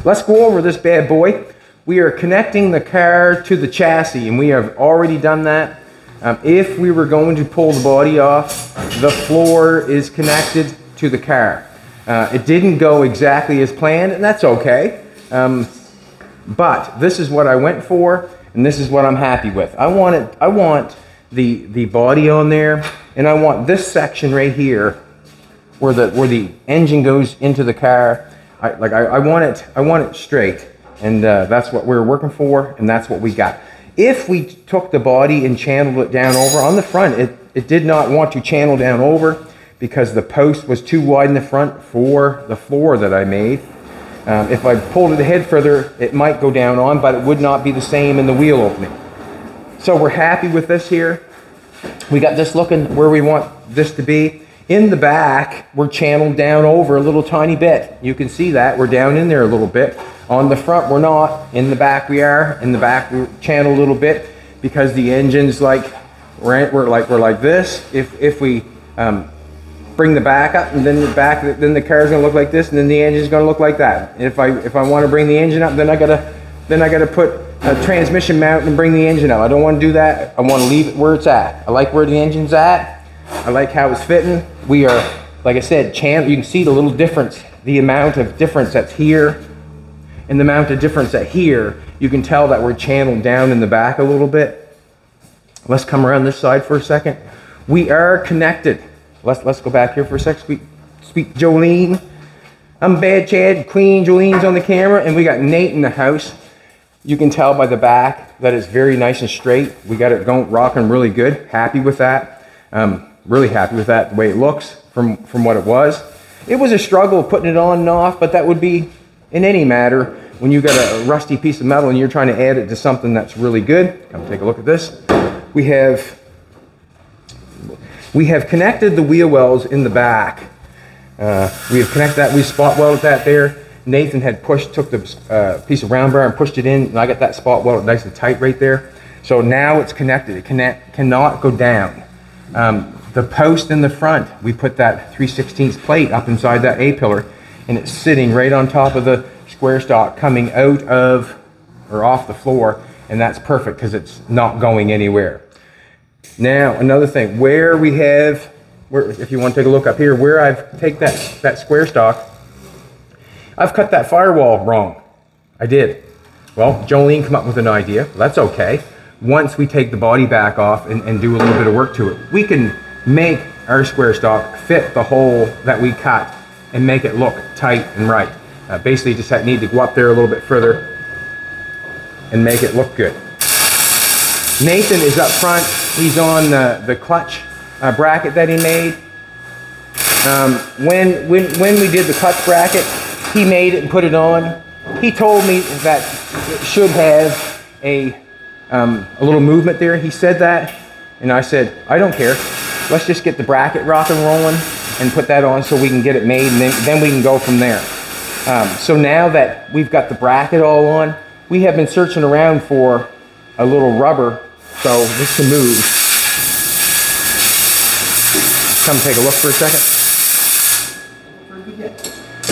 let's go over this bad boy. We are connecting the car to the chassis, and we have already done that. If we were going to pull the body off, the floor is connected to the car. It didn't go exactly as planned, and that's okay. But this is what I went for, and this is what I'm happy with. I want the body on there, and I want this section right here where the engine goes into the car. I want it straight, and that's what we're working for, and that's what we got. If we took the body and channeled it down over on the front, it did not want to channel down over because the post was too wide in the front for the floor that I made. If I pulled it ahead further, it might go down on, but it would not be the same in the wheel opening. So we're happy with this here. We got this looking where we want this to be. In the back, we're channeled down over a little tiny bit. You can see that we're down in there a little bit. On the front, we're not. In the back, we are. In the back, we're channeled a little bit because the engine's like we're like this. If we bring the back up, and then the car's gonna look like this, and then the engine's gonna look like that. If I want to bring the engine up, then I gotta put a transmission mount and bring the engine up. I don't want to do that. I want to leave it where it's at. I like where the engine's at. I like how it's fitting. We are, like I said, you can see the little difference, the amount of difference that's here and the amount of difference that here. You can tell that we're channeled down in the back a little bit. Let's come around this side for a second. We are connected. Let's go back here for a sec. Sweet Jolene. I'm Bad Chad, Queen Jolene's on the camera, and we got Nate in the house. You can tell by the back that it's very nice and straight. We got it going, rocking really good. Happy with that. Really happy with that, the way it looks from what it was. It was a struggle putting it on and off, but that would be in any matter when you got a rusty piece of metal and you're trying to add it to something that's really good. Come take a look at this. We have connected the wheel wells in the back. We have connected that. We spot welded that there. Nathan had took the piece of round bar and pushed it in, and I got that spot welded nice and tight right there. So now it's connected. It cannot go down. The post in the front, we put that 3/16 plate up inside that A-pillar, and it's sitting right on top of the square stock coming out of or off the floor, and that's perfect because it's not going anywhere. Now, another thing, if you want to take a look up here, where I've taken that square stock, I've cut that firewall wrong. I did. Well, Jolene came up with an idea. That's okay. Once we take the body back off and do a little bit of work to it, we can make our square stock fit the hole that we cut and make it look tight and right. Basically, just need to go up there a little bit further and make it look good. Nathan is up front. He's on the clutch bracket that he made. When we did the clutch bracket, he made it and put it on. He told me that it should have a little movement there. He said that, and I said, I don't care. Let's just get the bracket rock and rolling and put that on so we can get it made, and then we can go from there. So now that we've got the bracket all on, we have been searching around for a little rubber so this can move. Come take a look for a second.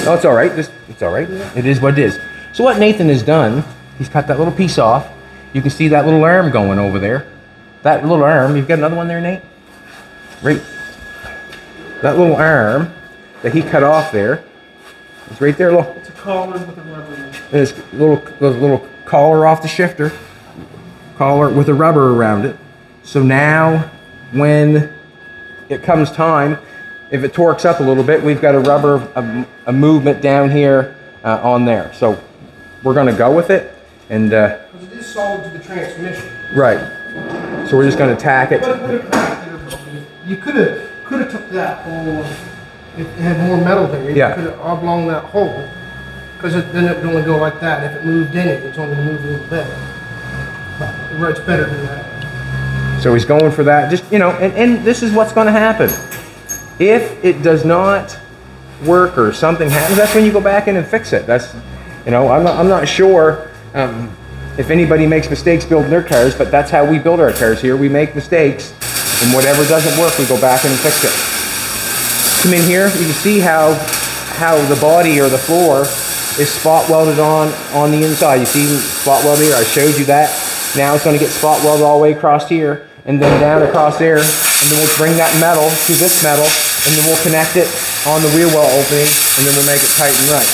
Oh, it's all right. It's all right. It is what it is. So what Nathan has done, he's cut that little piece off. You can see that little arm going over there. That little arm, you've got another one there, Nate? Right. That little arm that he cut off there is right there. Look. It's a collar with a rubber in it. There's a little collar off the shifter. Collar with a rubber around it. So now when it comes time, if it torques up a little bit, we've got a movement down here on there. So we're going to go with it. And because it is solid to the transmission. Right. So we're just going to tack it. You could have took that hole, if it had more metal there, you could have oblong that hole, because then it would only go like that. If it moved in it, it's only going to move a little bit. But it's better than that. So he's going for that. Just, you know, and this is what's going to happen. If it does not work or something happens, that's when you go back in and fix it. That's, you know, I'm not sure if anybody makes mistakes building their cars, but that's how we build our cars here. We make mistakes, and whatever doesn't work, we go back in and fix it. Come in here, you can see how the body or the floor is spot welded on the inside. You see spot welded here, I showed you that. Now it's gonna get spot welded all the way across here and then down across there. And then we'll bring that metal to this metal and then we'll connect it on the wheel well opening and then we'll make it tight and right.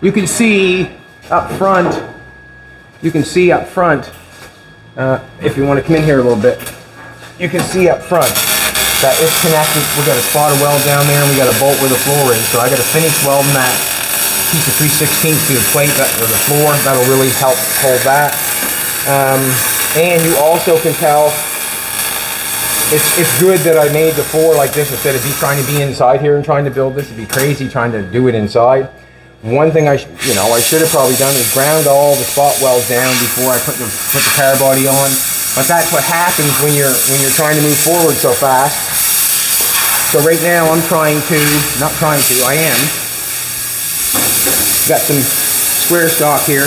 You can see up front, if you want to come in here a little bit, you can see up front that it's connected. We got a spot of weld down there and we got a bolt where the floor is. So I got to finish welding that piece of 3/16 to the plate or the floor. That'll really help hold that. And you also can tell it's good that I made the floor like this instead of trying to be inside here and trying to build this. It'd be crazy trying to do it inside. One thing I should have probably done is ground all the spot welds down before I put the car body on. But that's what happens when you're trying to move forward so fast. So right now I am. Got some square stock here.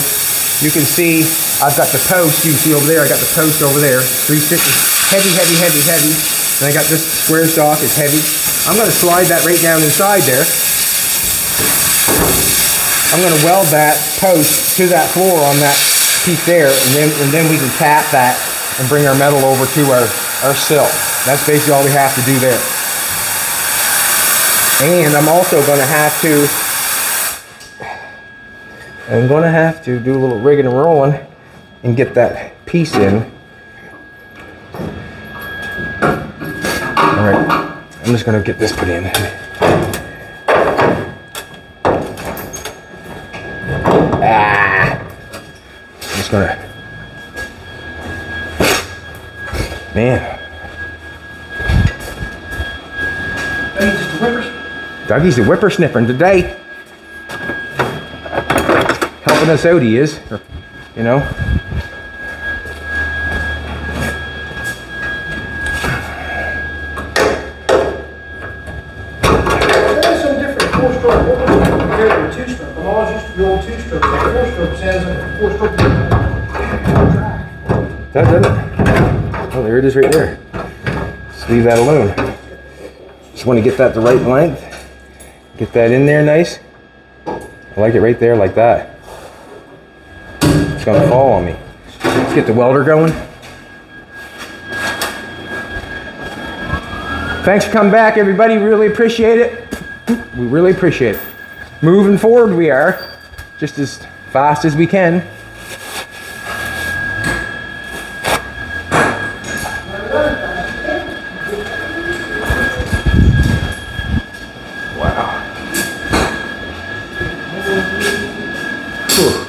You can see I've got the post. You see over there, I got the post over there. 3/6, heavy. And I got this square stock, it's heavy. I'm gonna slide that right down inside there. I'm gonna weld that post to that floor on that piece there, and then we can tap that and bring our metal over to our sill. That's basically all we have to do there. And I'm also gonna have to do a little rigging and rolling and get that piece in. All right, I'm just gonna get this put in. I'm just gonna, man. Dougie's the whippersnipper today. Helping us out, he is, you know. There's some different four-stroke motors compared to a two-stroke. I'm always used to the old two-stroke. That four-stroke sounds like a four-stroke track. Doesn't it? Oh, there it is right there. Just leave that alone. Just want to get that the right length. Get that in there nice. I like it right there like that. It's gonna fall on me. Let's get the welder going. Thanks for coming back, everybody. Really appreciate it. We really appreciate it. Moving forward we are, just as fast as we can. Wow. Whew.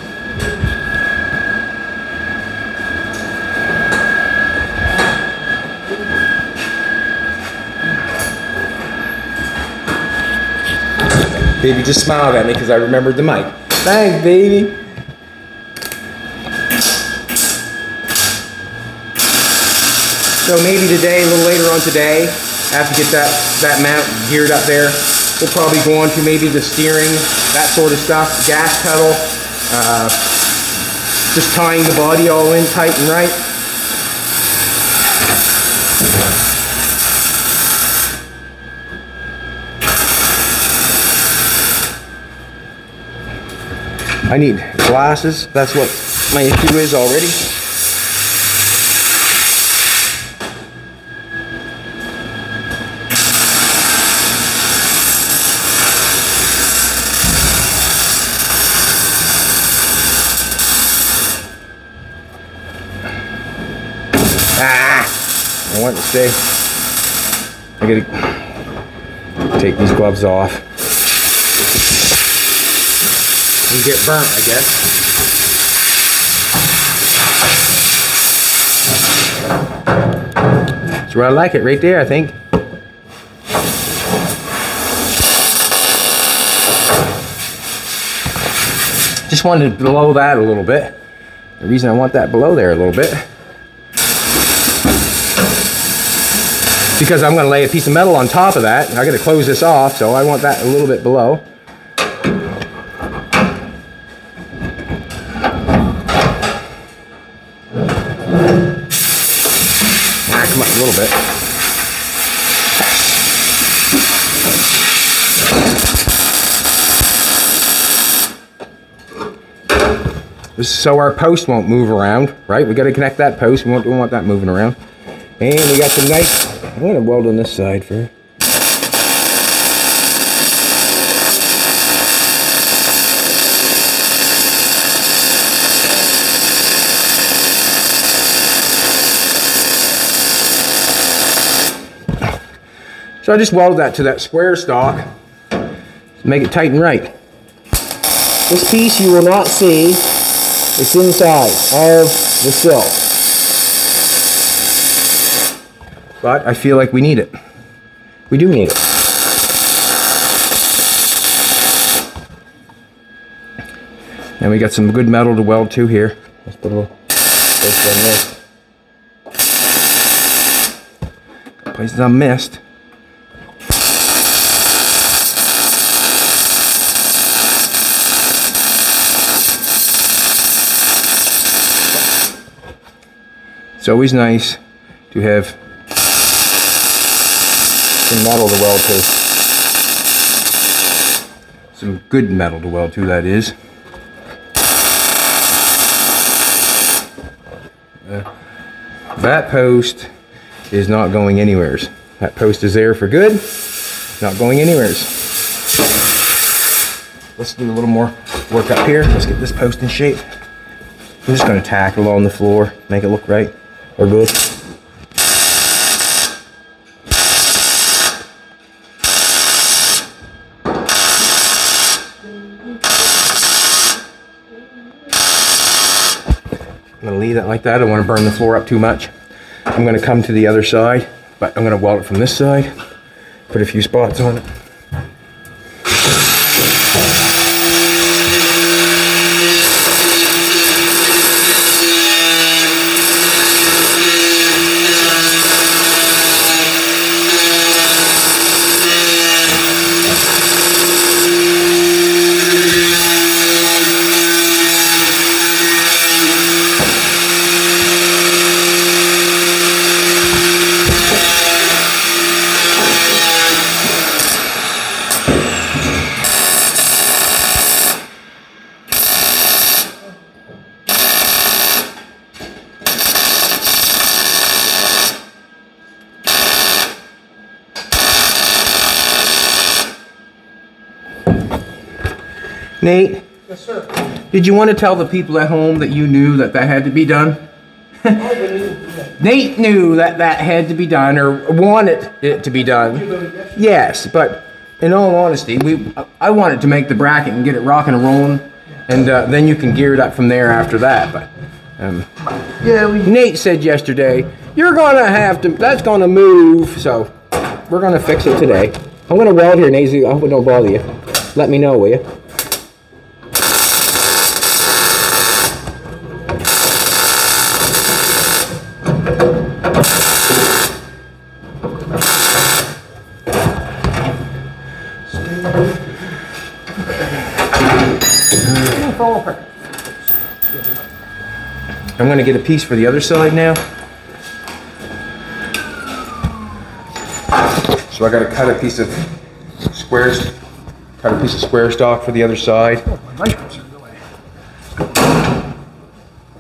Baby just smiled at me because I remembered the mic. Thanks, baby. So maybe today, a little later on today, after get that mount geared up there, we'll probably go on to maybe the steering, that sort of stuff, gas pedal, just tying the body all in tight and right. I need glasses. That's what my issue is already. I want to stay. I gotta take these gloves off. And get burnt, I guess. That's where I like it, right there, I think. Just wanted to blow that a little bit. The reason I want that below there a little bit, because I'm going to lay a piece of metal on top of that. I got to close this off, so I want that a little bit below. Come up a little bit. so our post won't move around, right? We got to connect that post. We don't want that moving around. And we got some nice, I'm going to weld on this side first. So I just welded that to that square stock to make it tight and right. This piece you will not see, it's inside of the sill. But I feel like we need it. We do need it. And we got some good metal to weld to here. Let's put a little place on this. Places I missed. It's always nice to have some metal to weld to. Some good metal to weld to, that is. That post is not going anywhere. That post is there for good, not going anywhere. Let's do a little more work up here. Let's get this post in shape. I'm just going to tack along the floor, make it look right or good. I'm going to leave that like that. I don't want to burn the floor up too much. I'm going to come to the other side, but I'm going to weld it from this side. Put a few spots on it. Nate? Yes, sir. Did you want to tell the people at home that you knew that that had to be done? Nate knew that that had to be done, or wanted it to be done. Yes, but in all honesty, I wanted to make the bracket and get it rocking and rolling, and then you can gear it up from there after that. But Nate said yesterday, you're gonna have to, that's gonna move, so we're gonna fix it today. I'm gonna weld here, Nate. I hope it don't bother you. Let me know, will you? I'm going to get a piece for the other side now. So I got to cut a piece of square stock for the other side. Oh, my microphones are going.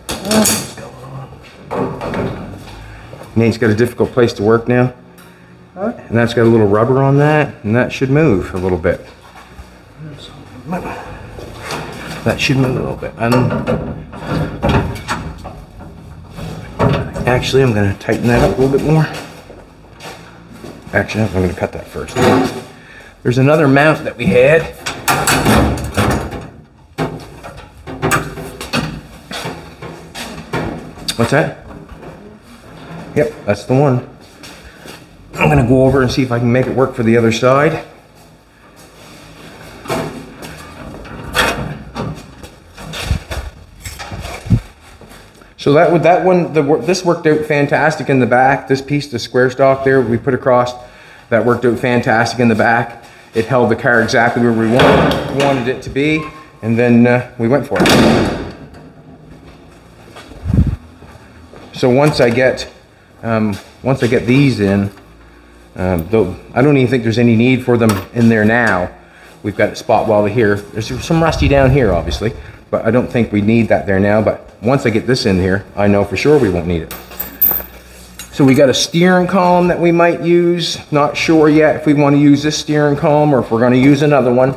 What's going on? Nate's got a difficult place to work now. Huh? And that's got a little rubber on that, and that should move a little bit. That should move a little bit. Actually, I'm going to tighten that up a little bit more. Actually, I'm going to cut that first. There's another mount that we had. What's that? Yep, that's the one. I'm going to go over and see if I can make it work for the other side. So this worked out fantastic in the back. This piece, the square stock there we put across, that worked out fantastic in the back. It held the car exactly where we wanted it to be, and then we went for it. So once I get these in, though I don't even think there's any need for them in there now. We've got a spot welder here. There's some rusty down here, obviously, but I don't think we need that there now. But once I get this in here, I know for sure we won't need it. So we got a steering column that we might use. Not sure yet if we want to use this steering column or if we're going to use another one.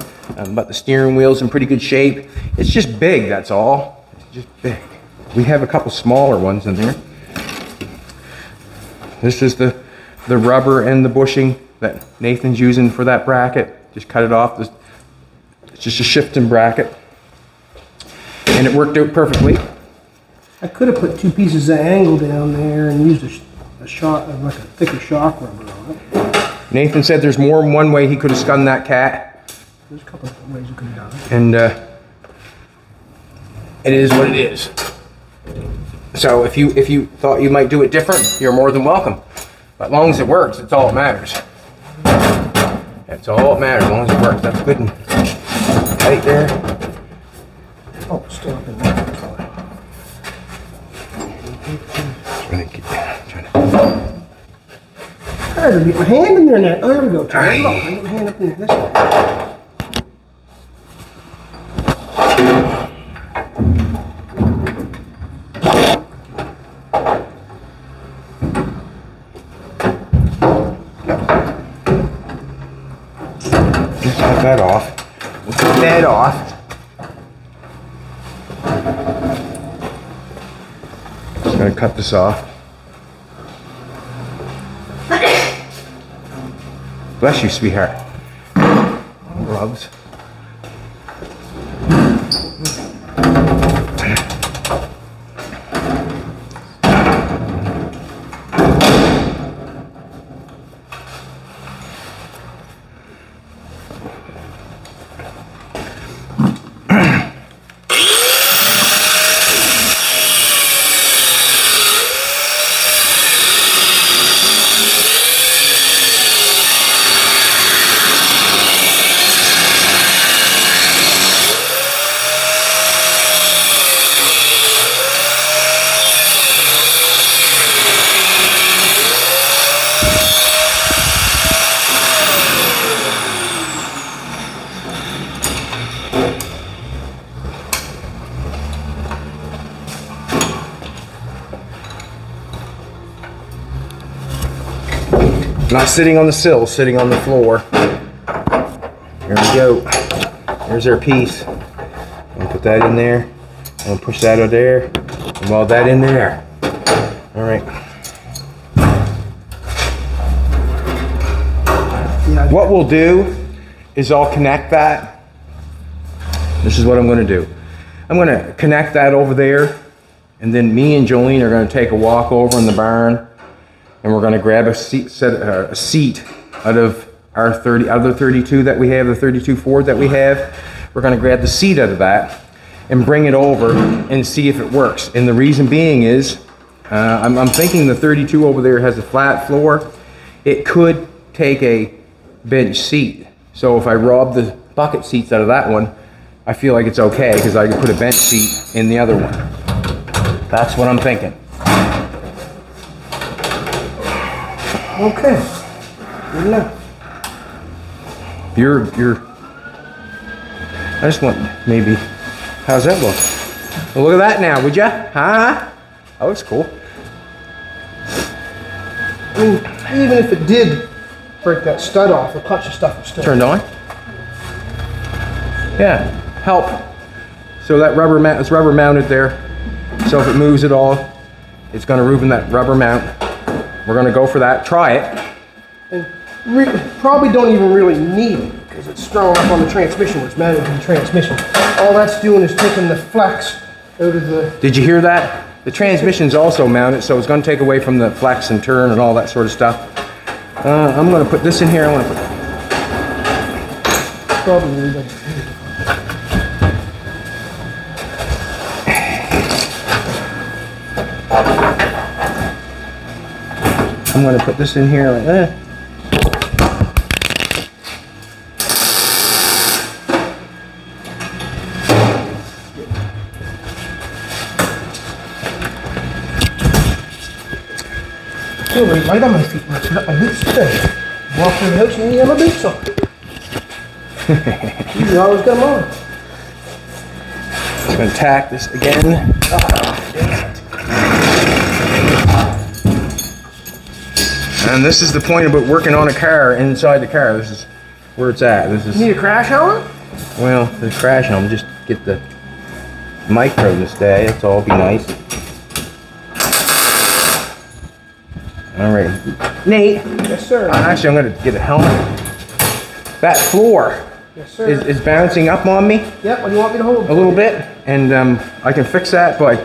But the steering wheel's in pretty good shape. It's just big, that's all. It's just big. We have a couple smaller ones in there. This is the rubber and the bushing that Nathan's using for that bracket. Just cut it off. It's just a shifting bracket. And it worked out perfectly. I could have put 2 pieces of angle down there and used a shock, like a thicker shock rubber on it. Nathan said there's more than one way he could have spun that cat. There's a couple of ways you could have done it. And it is what it is. So if you thought you might do it different, you're more than welcome. But as long as it works, it's all that matters. That's all that matters, as long as it works. That's good and tight there. Oh, it's still up in there. I had to get my hand in there now. Oh, there we go. Try it. I get my hand up in this way. Just cut that off. We'll cut that off. Just gonna cut this off. Bless you, sweetheart. Gloves. Not sitting on the sill, sitting on the floor. Here we go. There's our piece. I'll put that in there. And push that out there. And weld that in there. All right. What we'll do is I'll connect that. This is what I'm going to do. I'm going to connect that over there. And then me and Jolene are going to take a walk over in the barn. And we're going to grab a seat out of our 32 that we have, the 32 Ford that we have. We're going to grab the seat out of that and bring it over and see if it works. And the reason being is, I'm thinking the 32 over there has a flat floor. It could take a bench seat. So if I rob the bucket seats out of that one, I feel like it's okay because I can put a bench seat in the other one. That's what I'm thinking. Okay, good enough. I just want maybe, how's that look? Well, look at that now, would ya? Huh? That looks cool. I mean, even if it did break that stud off, the clutch and stuff is still turned on. Yeah, help. So that it's rubber mounted there. So if it moves at all, it's going to ruin that rubber mount. We're going to go for that. Try it. And probably don't even really need it because it's strong up on the transmission. It's mounted to the transmission. All that's doing is taking the flex out of the... Did you hear that? The transmission's also mounted, so it's going to take away from the flex and turn and all that sort of stuff. I'm going to put this in here. I want to put... Probably. I'm going to put this in here like that. I feel really light on my feet when I put up my boots today. Walk through the house and you have my boots on. You always got them on. I'm going to tack this again. And this is the point about working on a car inside the car. This is where it's at. This is. You need a crash helmet? Well, the crash helmet, just get the micro to stay. That's all. Be nice. All right, Nate. Yes, sir. Actually, I'm going to get a helmet. That floor. Yes, sir. Is bouncing up on me. Yep. What do you want me to hold? A little bit, and I can fix that by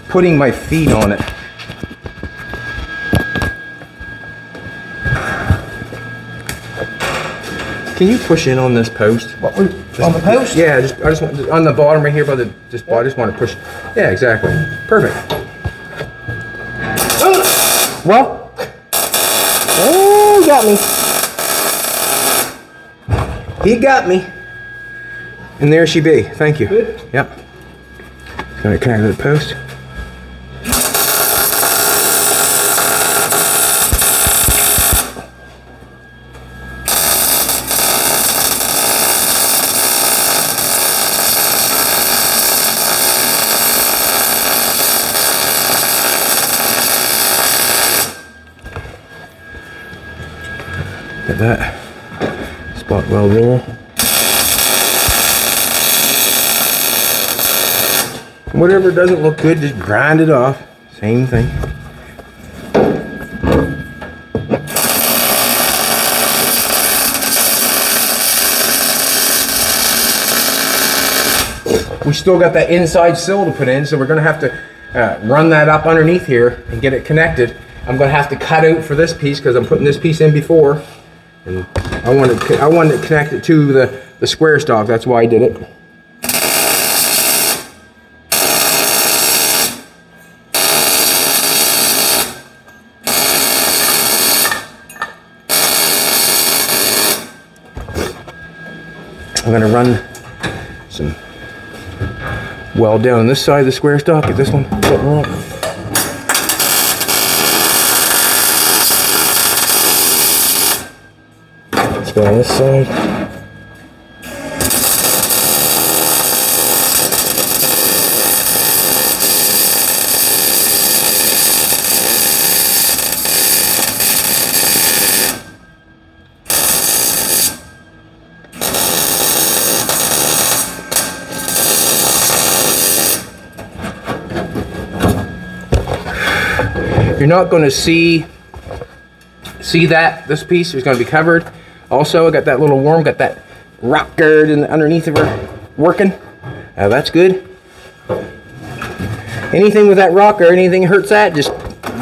putting my feet on it. Can you push in on this post? What, on the post? Yeah, I just want on the bottom right here by the I just want to push. Yeah, exactly. Perfect. Well, oh, got me. He got me. And there she be. Thank you. Good. Yep. Gonna connect to the post. Get that spot weld there. Whatever doesn't look good, just grind it off. Same thing. We still got that inside sill to put in, so we're going to have to run that up underneath here and get it connected. I'm going to have to cut out for this piece because I'm putting this piece in before. And I wanted to connect it to the square stock. That's why I did it. I'm going to run some weld down on this side of the square stock. Get this one set wrong. Let's go on this side. You're not going to see that this piece is going to be covered. Also, I got that little worm, got that rock guard underneath of her working. That's good. Anything with that rock guard, anything that hurts that, just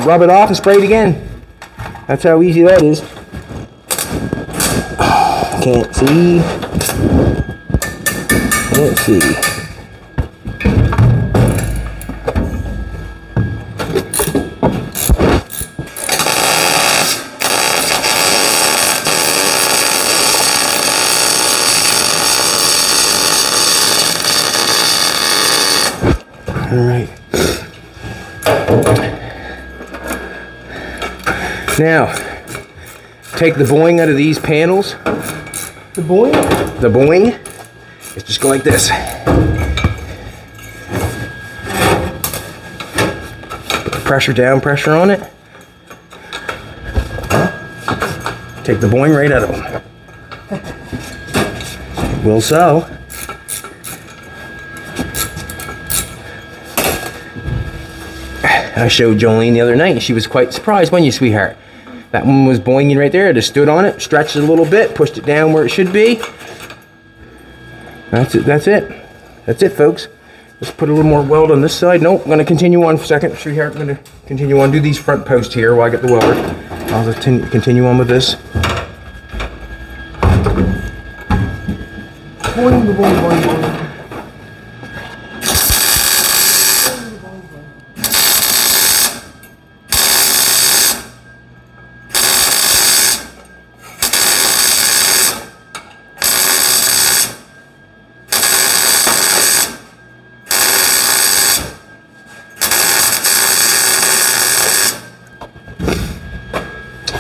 rub it off and spray it again. That's how easy that is. Can't see. Let's see. All right. Now, take the boing out of these panels. The boing? The boing. It's just go like this. Pressure down, pressure on it. Take the boing right out of them. Will so. I showed Jolene the other night and she was quite surprised, wasn't you, sweetheart? That one was boinging right there. I just stood on it, stretched it a little bit, pushed it down where it should be. That's it, that's it. That's it, folks. Let's put a little more weld on this side. Nope, I'm going to continue on for a second. Sweetheart, I'm going to continue on. Do these front posts here while I get the welder. I'll just continue on with this. Boing, boing, boing, boing.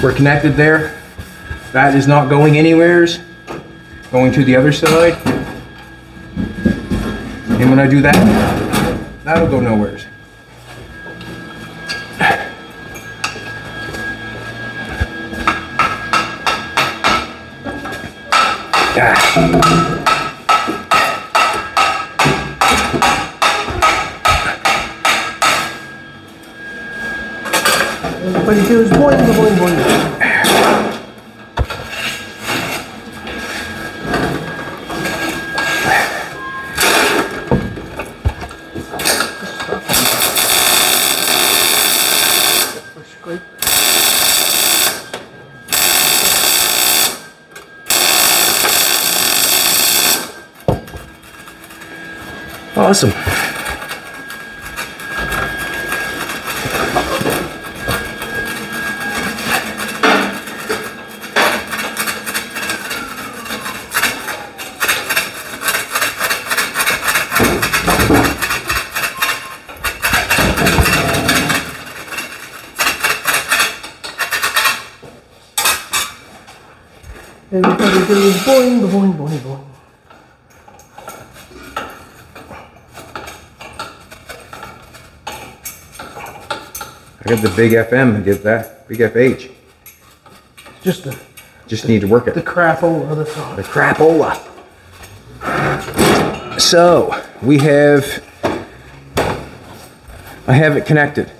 We're connected there. That is not going anywheres. Going to the other side. And when I do that, that'll go nowhere. Everybody goes boing, boing, boing. Awesome. Everybody goes boing, boing, boing, boing. I got the big FM, get that, big FH. Just need to work it. The crapola, that's all. The crapola. So, we have, I have it connected.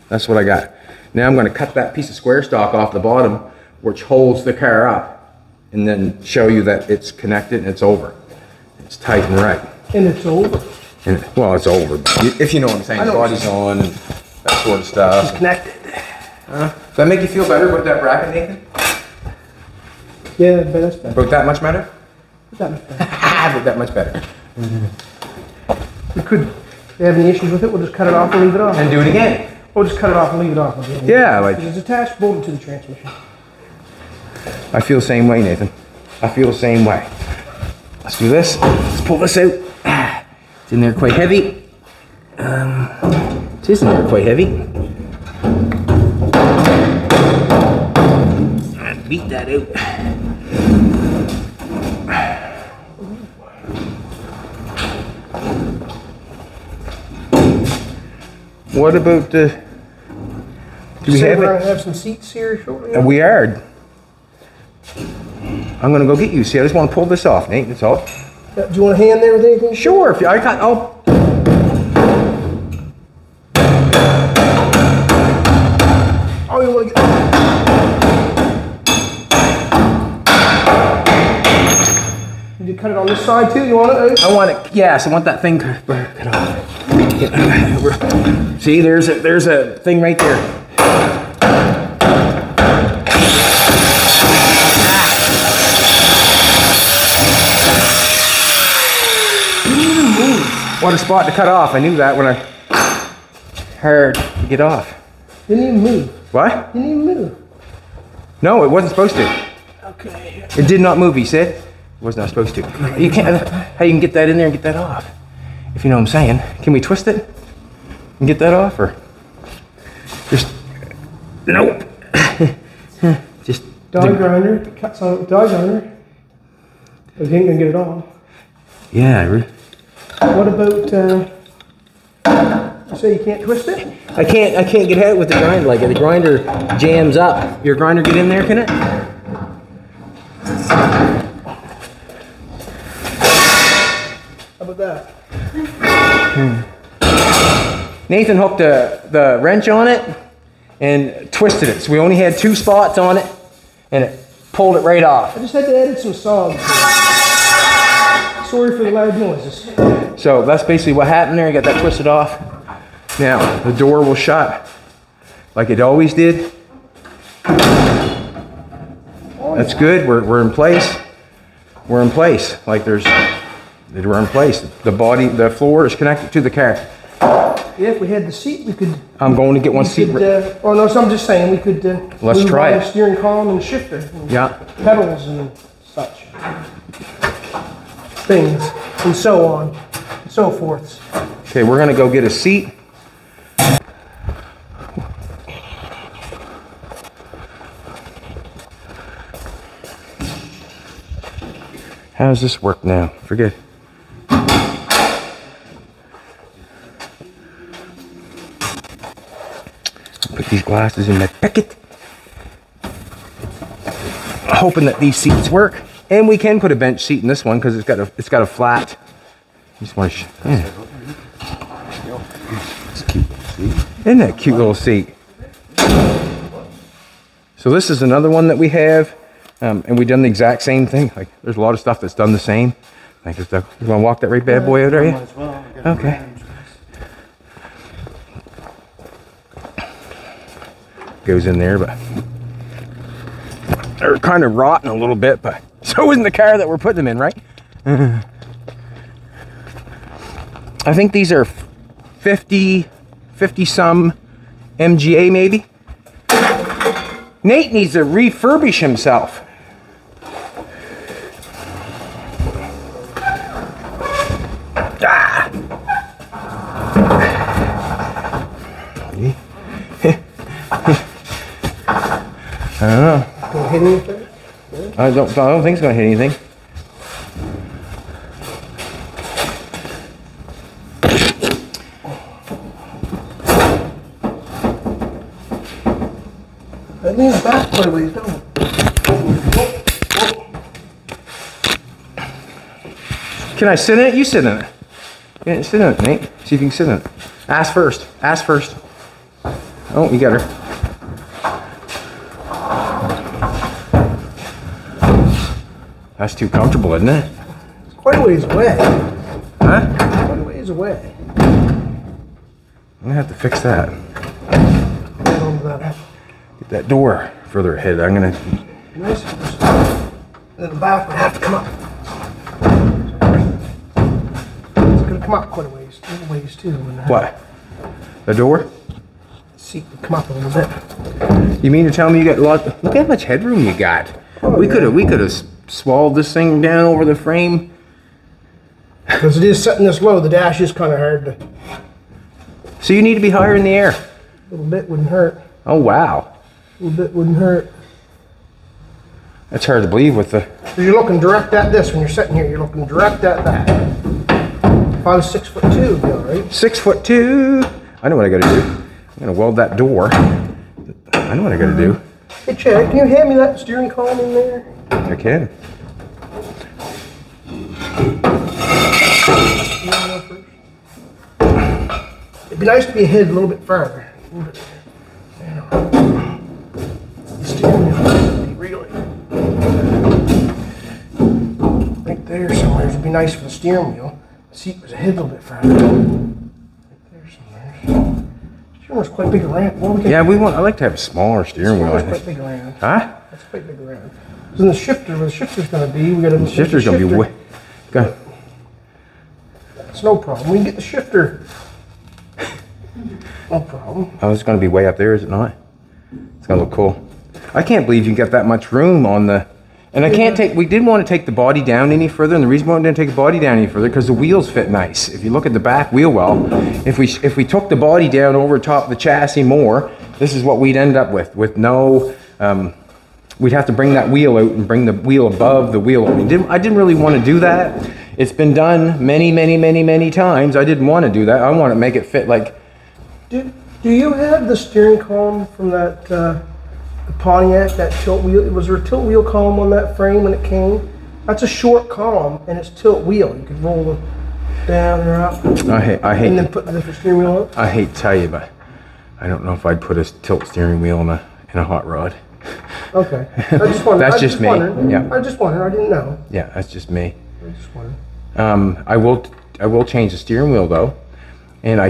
That's what I got. Now I'm going to cut that piece of square stock off the bottom, which holds the car up, and then show you that it's connected and it's over. It's tight and right. And it's over. And, well, it's over, but if you know what I'm saying. The body's on and that sort of stuff. It's connected. Does that make you feel better about that bracket, Nathan? Yeah, but that's better. About that much better? That much better. About that much better. We could, if you have any issues with it, we'll just cut it off and leave it off. And do it again. We'll just cut it off and leave it off. Yeah, like. It's attached, bolted to the transmission. I feel the same way, Nathan. I feel the same way. Let's do this. Let's pull this out. It's in there quite heavy. It is in there quite heavy. Beat that out. What about the? Do we have we're it? gonna have some seats here shortly. We are. I'm gonna go get you. See, I just want to pull this off, Nate. That's all. Do you want a hand there with anything? Sure. If you, I got. Oh. Oh, you want to get? Did you cut it on this side too? You want it? I want it. Yes, I want that thing cut off. See, there's a thing right there. What a spot to cut off. I knew that when I heard to get off. Didn't even move. What? Didn't even move. No, it wasn't supposed to. Okay. It did not move, he said. It was not supposed to. You can't, how you can get that in there and get that off? If you know what I'm saying. Can we twist it and get that off, or just, nope. Just. Die grinder, cuts on it with die grinder. But he ain't gonna get it off. Yeah. What about, you say you can't twist it? I can't get out with the grinder. Like, the grinder jams up. Your grinder get in there, can it? How about that? Nathan hooked the wrench on it and twisted it. So we only had 2 spots on it, and it pulled it right off. I just had to edit some songs. Sorry for the loud noises. So that's basically what happened there. You got that twisted off. Now, the door will shut like it always did. That's good. We're in place. We're in place. Like we're in place. The floor is connected to the car. Yeah, if we had the seat, we could. I'm going to get one seat. Oh no, so I'm just saying we could. Let's move try on it. the steering column and shifter. And Yeah. pedals and such. Things and so on, and so forth. Okay, we're gonna go get a seat. How does this work now? Forget. these glasses in my pocket. Hoping that these seats work. And we can put a bench seat in this one because it's got a flat. Just want to yeah. Isn't that a cute little seat? So this is another one that we have, and we've done the exact same thing. Like, there's a lot of stuff that's done the same. Like, you want to walk that right bad boy out there? Yeah? Okay. Goes in there, but they're kind of rotten a little bit, but so isn't the car that we're putting them in, right? I think these are 50 some MGA maybe. Nate needs to refurbish himself. Ah. I don't know. Gonna hit anything? I don't think it's gonna hit anything. That means back quite a ways, don't it? Can I sit in it? You sit in it. Yeah, sit in it, Nate. See if you can sit in it. Ask first. Ask first. Oh, you got her. That's too comfortable, isn't it? It's quite a ways away. Huh? Quite a ways away. I'm gonna have to fix that. Get that door further ahead. I'm gonna. Nice. Then the back would have to come up. It's gonna come up quite a ways too. What? The door? The seat would come up a little bit. You mean to tell me you got a lot? Look how much headroom you got. Oh, we could have swallowed this thing down over the frame. Because it is setting this low, the dash is kind of hard to. So you need to be higher in the air. A little bit wouldn't hurt. Oh wow. A little bit wouldn't hurt. That's hard to believe with the. So you're looking direct at this when you're sitting here. You're looking direct at that. If I was 6'2", you'd be all right. 6'2". I know what I got to do. I'm gonna weld that door. I know what I got to do. Hey Chad, can you hand me that steering column in there? I can. It'd be nice to be ahead a little bit further. The steering wheel would be really right there somewhere. It'd be nice for the steering wheel. The seat was ahead a little bit further. Right there somewhere. The steering wheel's quite big around. Well, Yeah, I like to have a smaller steering wheel. It's quite big around. Huh? That's quite big around. Then the shifter, where the shifter's going to be, we got to. The shifter's going to be way. Go. It's no problem. We can get the shifter. No problem. Oh, it's going to be way up there, is it not? It's going to look cool. I can't believe you got that much room on the. And I can't take. We didn't want to take the body down any further, and the reason we didn't take the body down any further because the wheels fit nice. If you look at the back wheel well, if we took the body down over top of the chassis more, this is what we'd end up with no. We'd have to bring that wheel out and bring the wheel above the wheel. I didn't really want to do that. It's been done many times. I didn't want to do that. I want to make it fit like. Do you have the steering column from that the Pontiac, that tilt wheel? Was there a tilt wheel column on that frame when it came? That's a short column and it's tilt wheel. You could roll it down or up. I hate. And then put the different steering wheel up. I hate to tell you, but I don't know if I'd put a tilt steering wheel in a hot rod. Okay. I just wondered. That's just me. Yeah. I just wondered. I didn't know. Yeah, that's just me. I just wondered. I will change the steering wheel though, and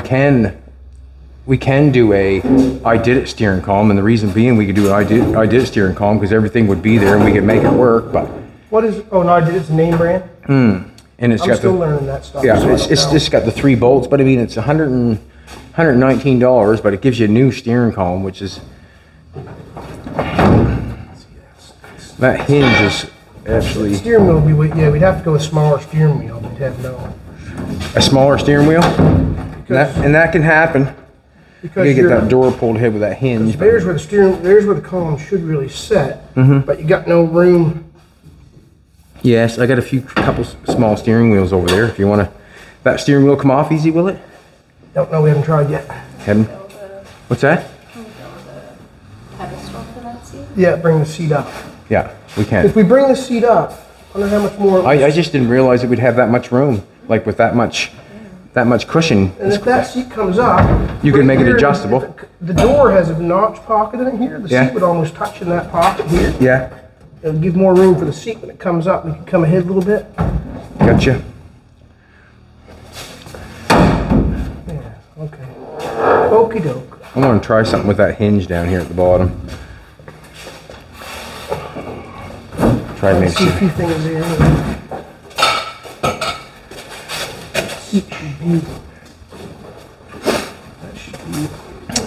we can do a I did it steering column, and the reason being we could do an I did it steering column because everything would be there and we could make it work. But what is? Oh no, I did. It's a name brand. And it's I'm got still learning that stuff. Yeah, so it's just got the 3 bolts, but I mean it's $119, but it gives you a new steering column, which is. That hinge is actually. The steering wheel would be, yeah, we'd have to go with smaller steering wheel. We'd have no. A smaller steering wheel? And that can happen. Because you get that door pulled ahead with that hinge. There's where the column should really set, but you got no room. Yes, I got a couple small steering wheels over there. If you want to, that steering wheel come off easy, will it? Don't know, we haven't tried yet. What's that? Yeah, bring the seat up. Yeah, we can. If we bring the seat up, I don't know how much more. I just didn't realize it would have that much room, like with that much cushion. And if that seat comes up, you can make it adjustable. The door has a notch pocket in it here. The seat would almost touch in that pocket here. Yeah. It would give more room for the seat when it comes up. We can come ahead a little bit. Gotcha. Yeah, okay. Okie doke. I'm going to try something with that hinge down here at the bottom. Try to make see a few things there.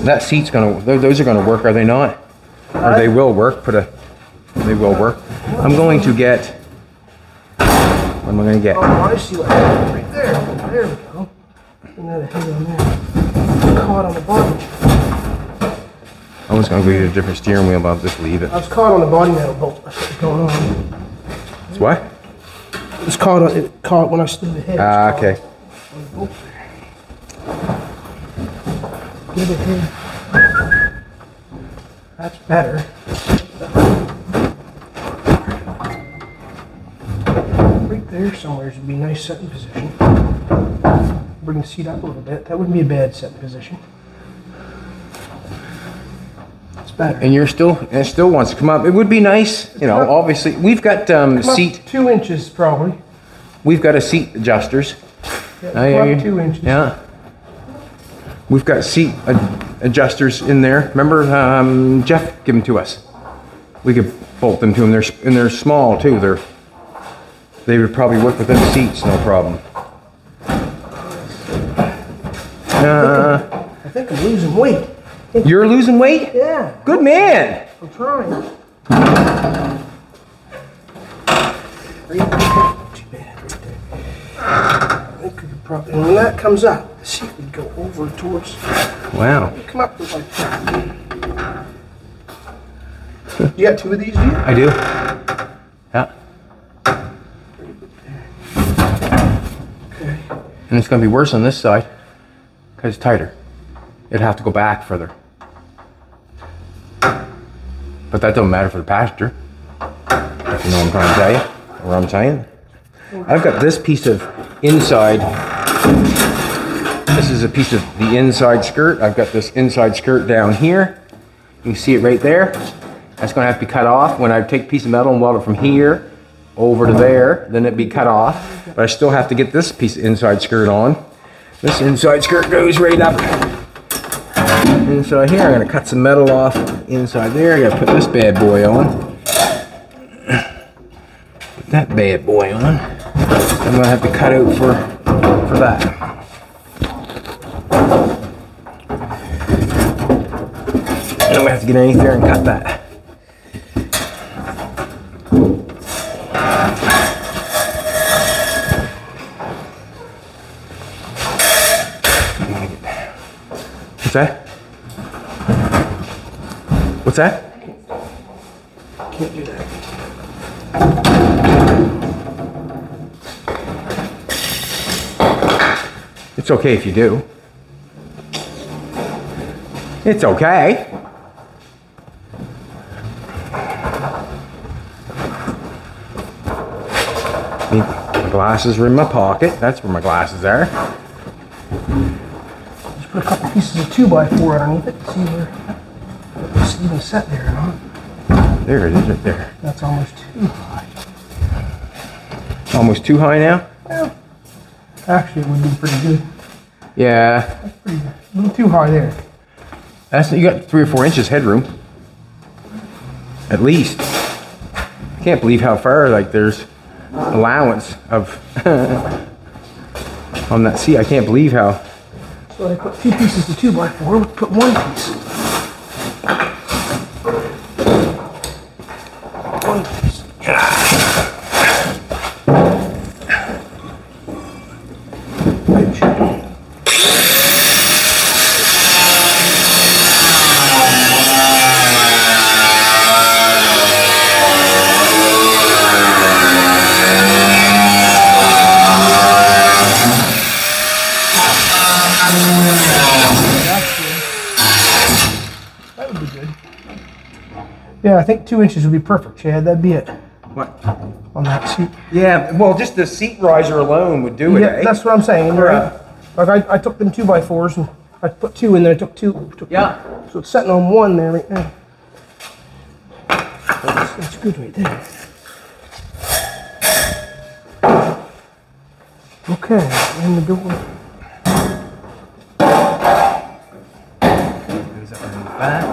That seat's gonna. Those are gonna work, are they not? Or they will work. They will work. I'm going to get. What am I going to get? Oh, I see what happened right there. There we go. And then a hit on there. Caught on the body. I was going to go get a different steering wheel, but I'll just leave it. I was caught on the body metal bolt. That's what's going on. It's what? It was caught on. It caught when I stood the head. Ah, okay. Get it here. That's better. Right there somewhere would be a nice setting position. Bring the seat up a little bit. That wouldn't be a bad setting position. It's better. And it still wants to come up. It would be nice, you know. Obviously, we've got seat. 2 inches probably. We've got a seat adjusters. Yeah, 2 inches. Yeah. We've got seat adjusters in there. Remember, Jeff gave them to us. We could bolt them to them. They're small too. They would probably work within the seats, no problem. I think I'm losing weight. You're losing weight? Yeah. Good man. I'm trying. Too bad right there. I could probably, and when that comes up, the seat would go over towards. Wow. Come up with like that. You got 2 of these, do you? I do. Yeah. Okay. And it's going to be worse on this side because it's tighter. It'd have to go back further. But that don't matter for the passenger. If you know what I'm trying to tell you, or what I'm saying. I've got this piece of inside. This is a piece of the inside skirt. I've got this inside skirt down here. You can see it right there. That's going to have to be cut off. When I take a piece of metal and weld it from here over to there, then it'd be cut off. But I still have to get this piece of inside skirt on. This inside skirt goes right up inside here. I'm going to cut some metal off inside there. I got to put this bad boy on. Put that bad boy on. I'm going to have to cut out for that. And I'm going to have to get underneath there and cut that. What's that? What's that? Can't do that. It's okay if you do. It's okay. My glasses are in my pocket. That's where my glasses are. Just put a couple pieces of 2x4 underneath it to see where it's even set there or not. There it is, right there. That's almost too high. Almost too high now? Yeah. Actually, it would be pretty good. Yeah. That's pretty good. A little too high there. You got 3 or 4 inches headroom. At least. I can't believe how far, like, there's allowance of on that seat. I can't believe how. So I put 2 pieces of 2x4, we'll put 1 piece. 1 piece. Yeah, I think 2 inches would be perfect, Chad. That'd be it. What? On that seat. Yeah, well, just the seat riser alone would do it, Yeah, eh? that's what I'm saying. Right? Like I took them 2x4s and I put 2 in there. I took 2. Yeah. So it's sitting on 1 there right now. That's good right there. Okay, in the door. Goes up in the back.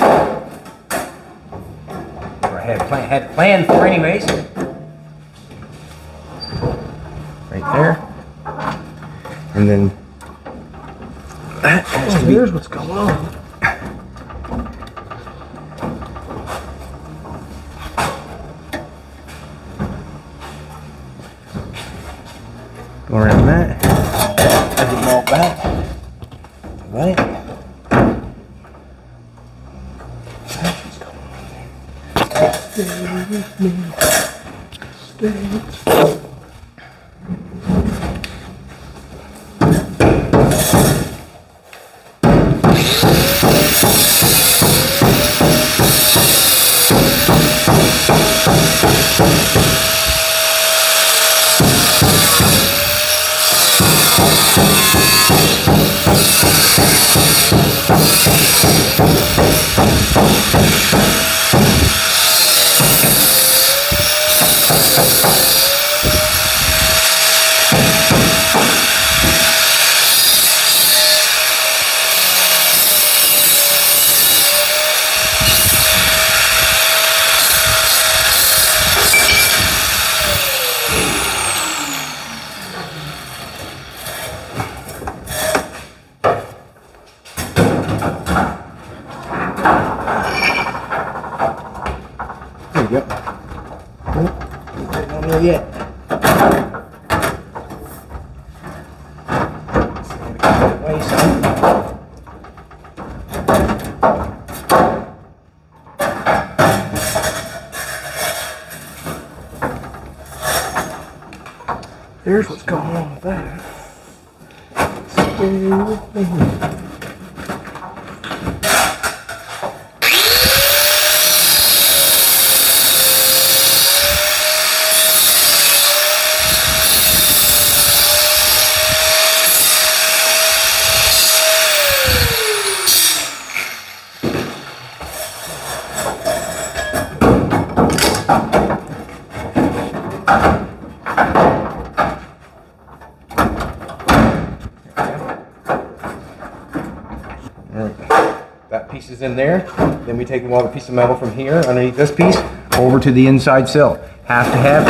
Or I had planned for anyways. Right there. And then that has to be. Here's what's going on. Go around that. As it walk back. Right. That's what's going on. Stay with me. Stay. There you go. Not there yet. Way some. Here's what's going on with that. Stay with me. That piece is in there. Then we take another piece of metal from here underneath this piece over to the inside sill. Have to have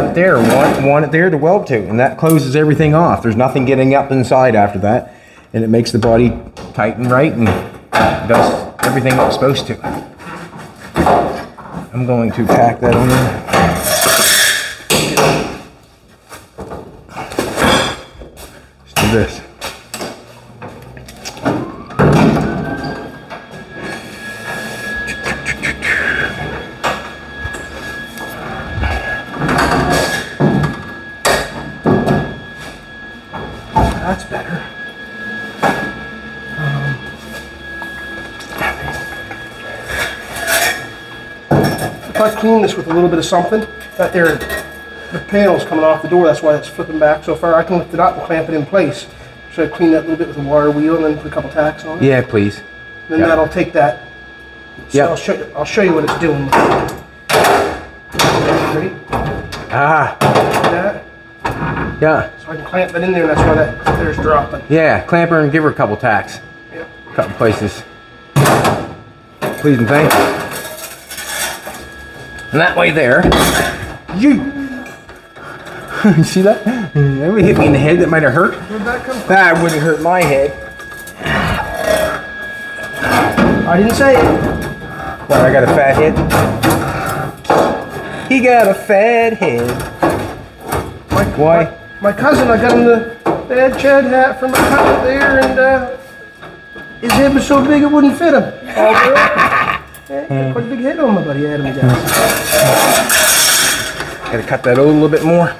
it there. Want it there to weld to, and that closes everything off. There's nothing getting up inside after that, and it makes the body tight and right and does everything it's supposed to. I'm going to tack that on there. Let's do this. That's better. If I clean this with a little bit of something, that there, the panel's coming off the door, that's why it's flipping back so far. I can lift it up and clamp it in place. So I clean that a little bit with a wire wheel and then put a couple tacks on it. Yeah, please. Then that'll take that. So Yeah. I'll show you what it's doing. Ready? Ah. That. Yeah. So I can clamp that in there, and that's why that there's dropping. Yeah. Clamp her and give her a couple tacks. Yep. A couple places. Please and thank you. And that way there. You. See that? That would hit me in the head. That might have hurt. Where'd that come from? That wouldn't hurt my head. I didn't say it. What, I got a fat head? He got a fat head. Why? My cousin, I got him the bad Chad hat from my cousin there, and his head was so big it wouldn't fit him. All good. Yeah, quite a big head on my buddy Adam. Gotta cut that out a little bit more.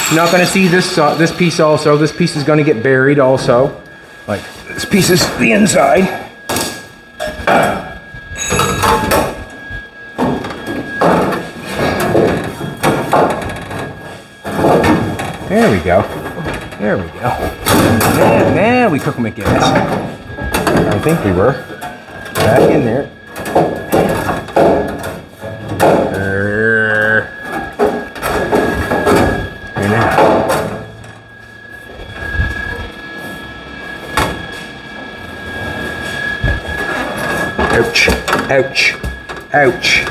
You're not going to see this piece also. This piece is going to get buried also. Like this piece is the inside. There we go. There we go. Now we cook them at gas. I think we were. Back in there. And now. Ouch. Ouch. Ouch.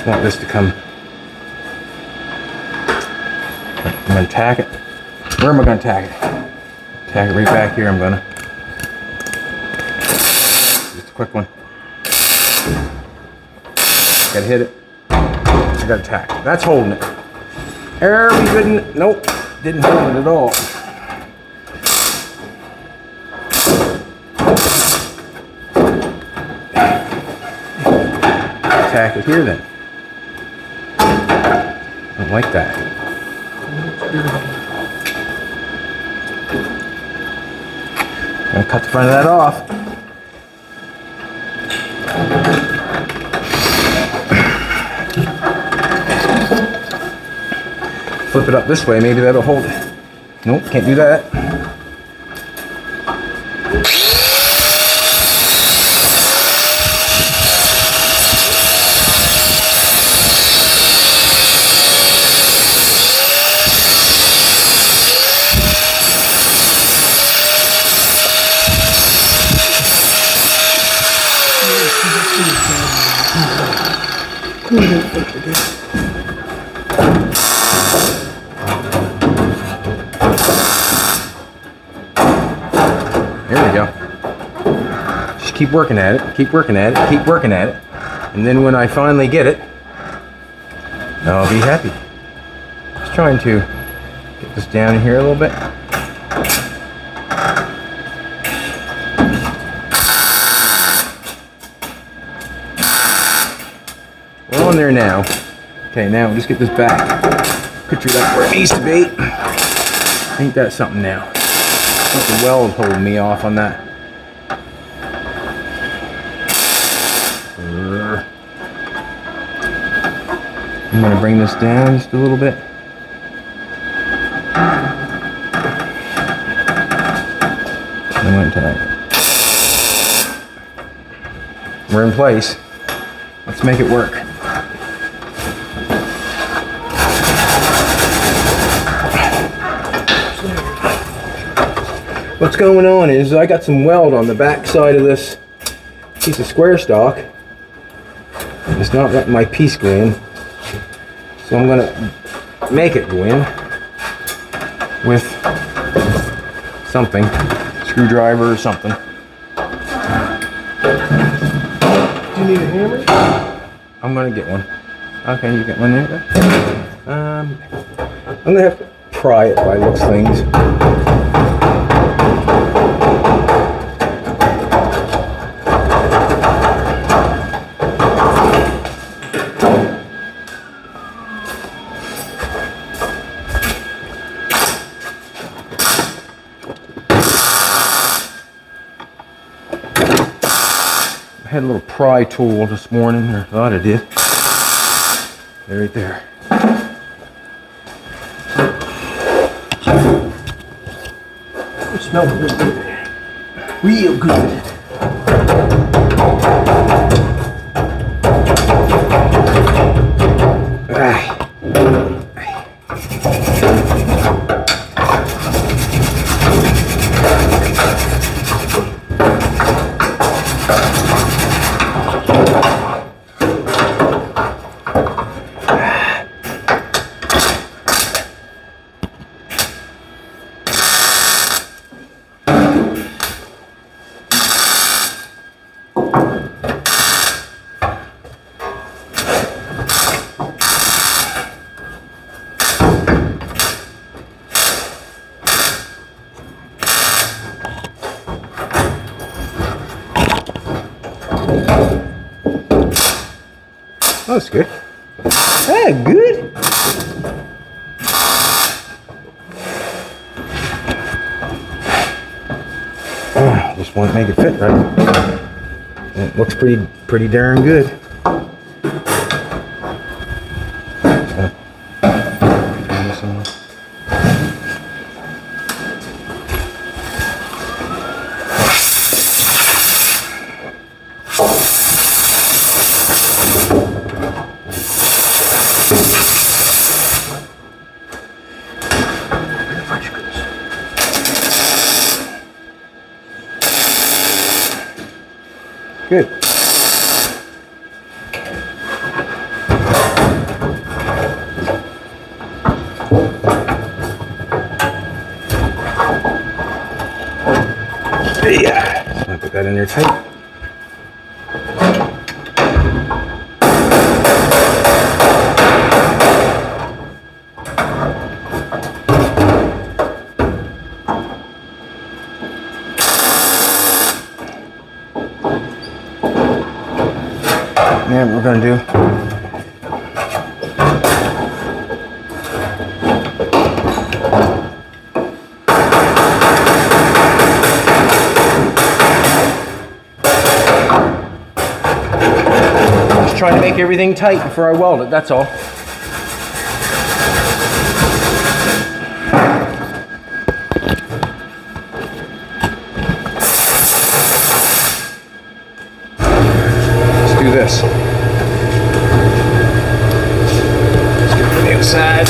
Want this to come. I'm going to tack it. Where am I going to tack it? Tack it right back here. I'm going to. Just a quick one. Got to hit it. I got to tack it. That's holding it. There we couldn't. Nope. Didn't hold it at all. Tack it here then. I don't like that. I'm going to cut the front of that off. Flip it up this way, maybe that'll hold it. Nope, can't do that. There we go. Just keep working at it, keep working at it, keep working at it. And then when I finally get it, I'll be happy. Just trying to get this down here a little bit. We're on there now. Okay, now we'll just get this back. Picture that where it needs to be. Ain't that something now? The weld holding me off on that. I'm going to bring this down just a little bit. I went tight. We're in place. Let's make it work. What's going on is I got some weld on the back side of this piece of square stock. It's not letting my piece go in. So I'm going to make it go in with something, screwdriver or something. Do you need a hammer? I'm going to get one. Okay, you get one there? I'm going to have to pry it by looks things. I had a little pry tool this morning, or thought I did. Right there. It smells real good. Real good. Oh, that's good. Ah, good. Just want to make it fit right. It looks pretty darn good. Good. Yeah, just gonna put that in there tight. Now what we're going to do, just trying to make everything tight before I weld it, that's all. Let's do this. Side.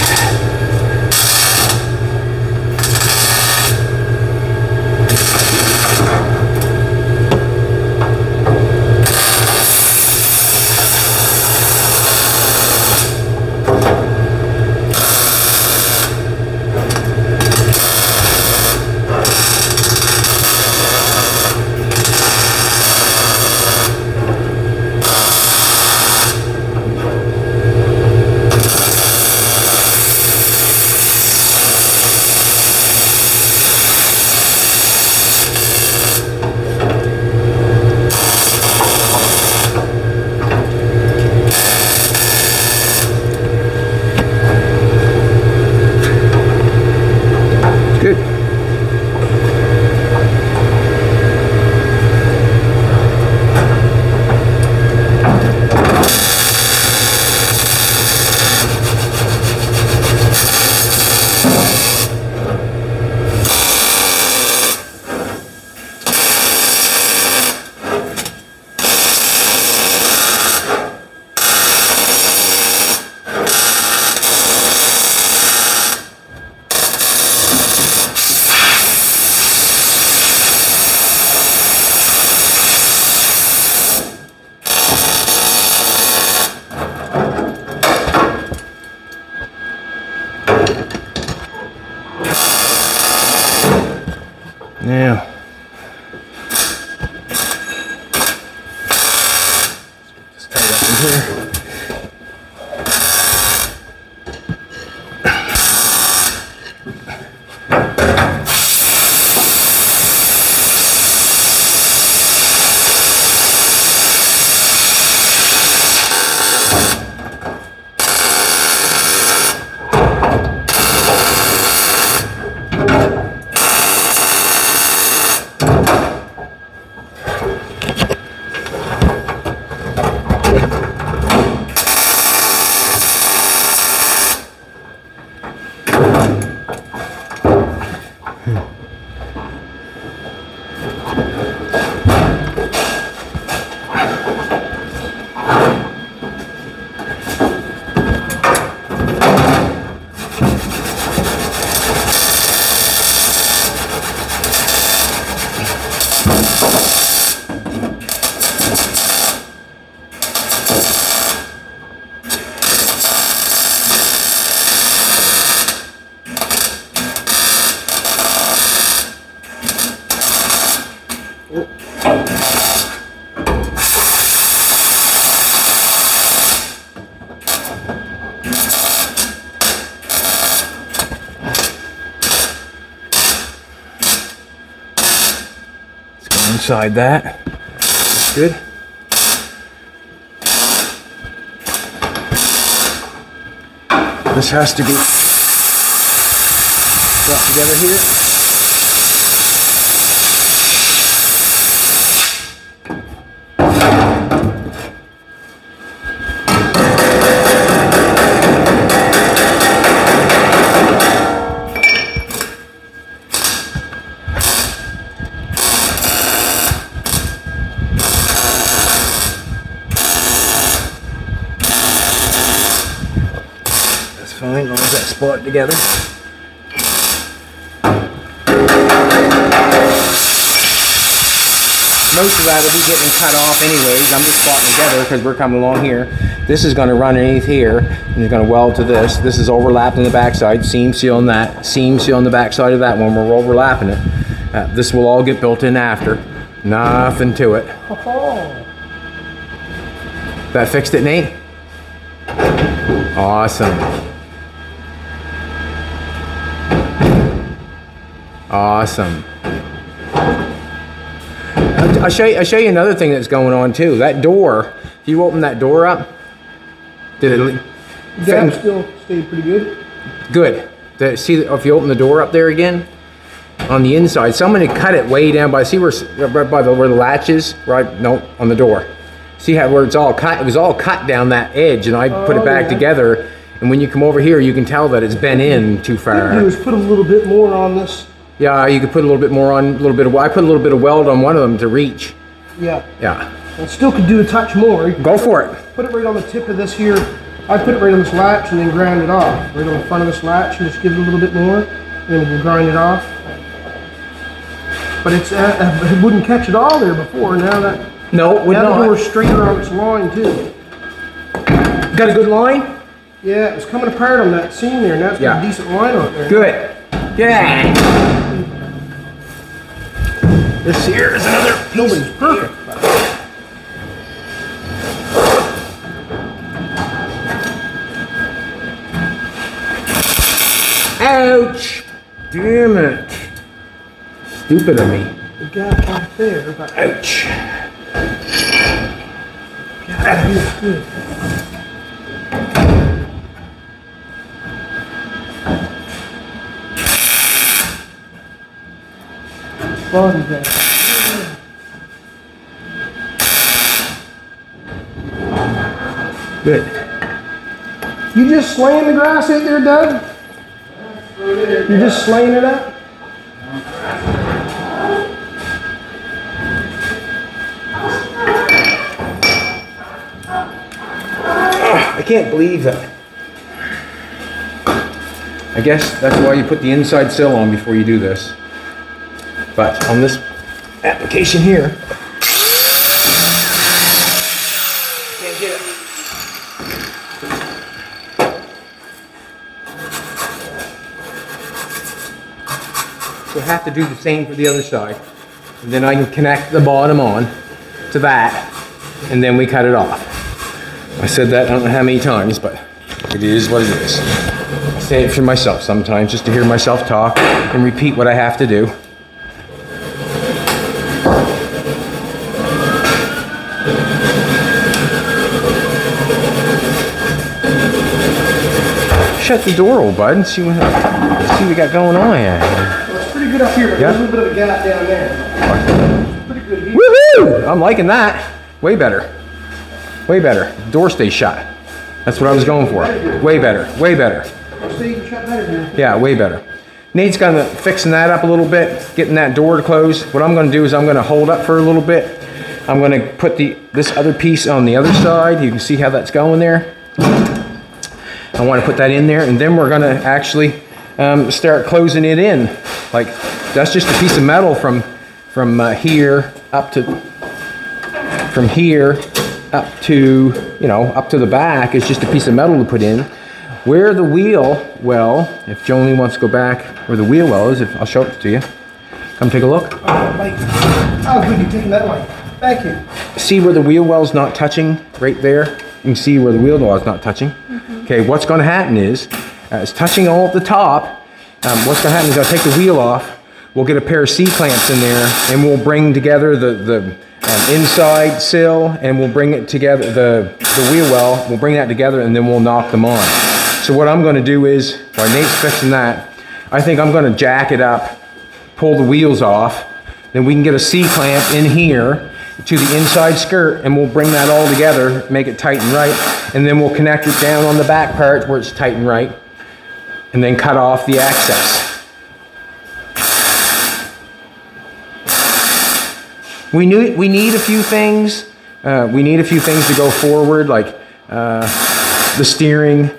Good. Now, let's get this tight up in here. Inside that. That's good. This has to be brought together here. Fine, as long as that's spot together. Most of that will be getting cut off anyways. I'm just spotting together because we're coming along here. This is going to run underneath here and it's going to weld to this. This is overlapped on the backside, seam seal on that, seam seal on the backside of that one. We're overlapping it. This will all get built in after. Nothing to it. That fixed it, Nate? Awesome. Awesome. I'll show you another thing that's going on too. That door, if you open that door up, did it? That still stayed pretty good. Good. See, if you open the door up there again, on the inside, someone had cut it way down by. See where the latch is? Right? No, on the door. See how where it's all cut? It was all cut down that edge, and I put it back together. And when you come over here, you can tell that it's bent in too far. What you do is put a little bit more on this. Yeah, you could put a little bit more on, I put a little bit of weld on one of them to reach. Yeah. Yeah. And still could do a touch more. Go for it. Put it right on the tip of this here. I put it right on this latch and then grind it off. Right on the front of this latch and just give it a little bit more. And then we'll grind it off. But it wouldn't catch it all there before. Now that... No, it would not. Now the door's straighter on its line too. Got a good line? Yeah, it was coming apart on that seam there. Now it's got a decent line on there. Good. Yeah. This here is another. Nobody's perfect. Ouch! Damn it. Stupid of me. The gap right there. But ouch. God, feels good. Body there. Good. You just slaying the grass out there, Doug? You just slaying it up? I can't believe that. I guess that's why you put the inside sill on before you do this. But on this application here, can't get it. So I have to do the same for the other side. And then I can connect the bottom on to that, and then we cut it off. I said that I don't know how many times, but it is what it is. I say it for myself sometimes just to hear myself talk and repeat what I have to do. Shut the door, old bud, and see what we got going on here. Well, it's pretty good up here, but there's a little bit of a gap down there. It's pretty good here. Woohoo! I'm liking that. Way better. Way better. Door stays shut. That's what I was going for. Way better. Way better. Shut better here. Yeah, way better. Nate's kind of fixing that up a little bit, getting that door to close. What I'm going to do is I'm going to hold up for a little bit. I'm going to put this other piece on the other side. You can see how that's going there. I want to put that in there, and then we're going to actually start closing it in. Like, that's just a piece of metal from here up to, you know, up to the back is just a piece of metal to put in. Where the wheel well, if Jolene wants to go back where the wheel well is, I'll show it to you. Come take a look. Oh, good, you're taking that light. Thank you. See where the wheel well's not touching right there? You can see where the wheel well is not touching. Okay, what's going to happen is, it's touching all at the top. What's going to happen is I'll take the wheel off. We'll get a pair of C-clamps in there, and we'll bring together the inside sill, and we'll bring it together, the wheel well, we'll bring that together, and then we'll knock them on. So what I'm going to do is, while Nate's fixing that, I think I'm going to jack it up, pull the wheels off, then we can get a C-clamp in here to the inside skirt, and we'll bring that all together, make it tight and right, and then we'll connect it down on the back part where it's tight and right, and then cut off the access. We need a few things. We need a few things to go forward, like the steering,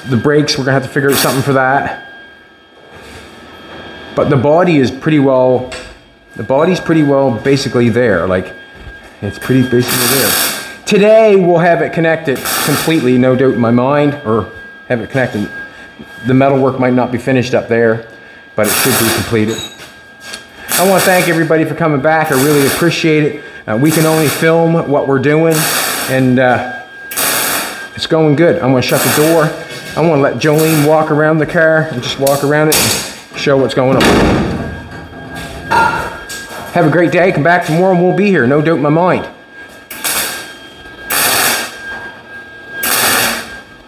the brakes. We're gonna have to figure out something for that. But the body is pretty well. The body's pretty well basically there. Like, it's pretty basically there. Today we'll have it connected completely, no doubt in my mind, or have it connected. The metal work might not be finished up there, but it should be completed. I want to thank everybody for coming back. I really appreciate it. We can only film what we're doing, and it's going good. I'm going to shut the door. I want to let Jolene walk around the car and just walk around it and show what's going on. Have a great day. Come back tomorrow and we'll be here. No doubt in my mind.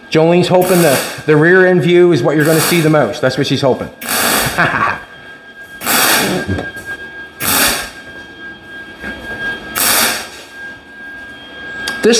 Jolene's hoping the rear end view is what you're going to see the most. That's what she's hoping.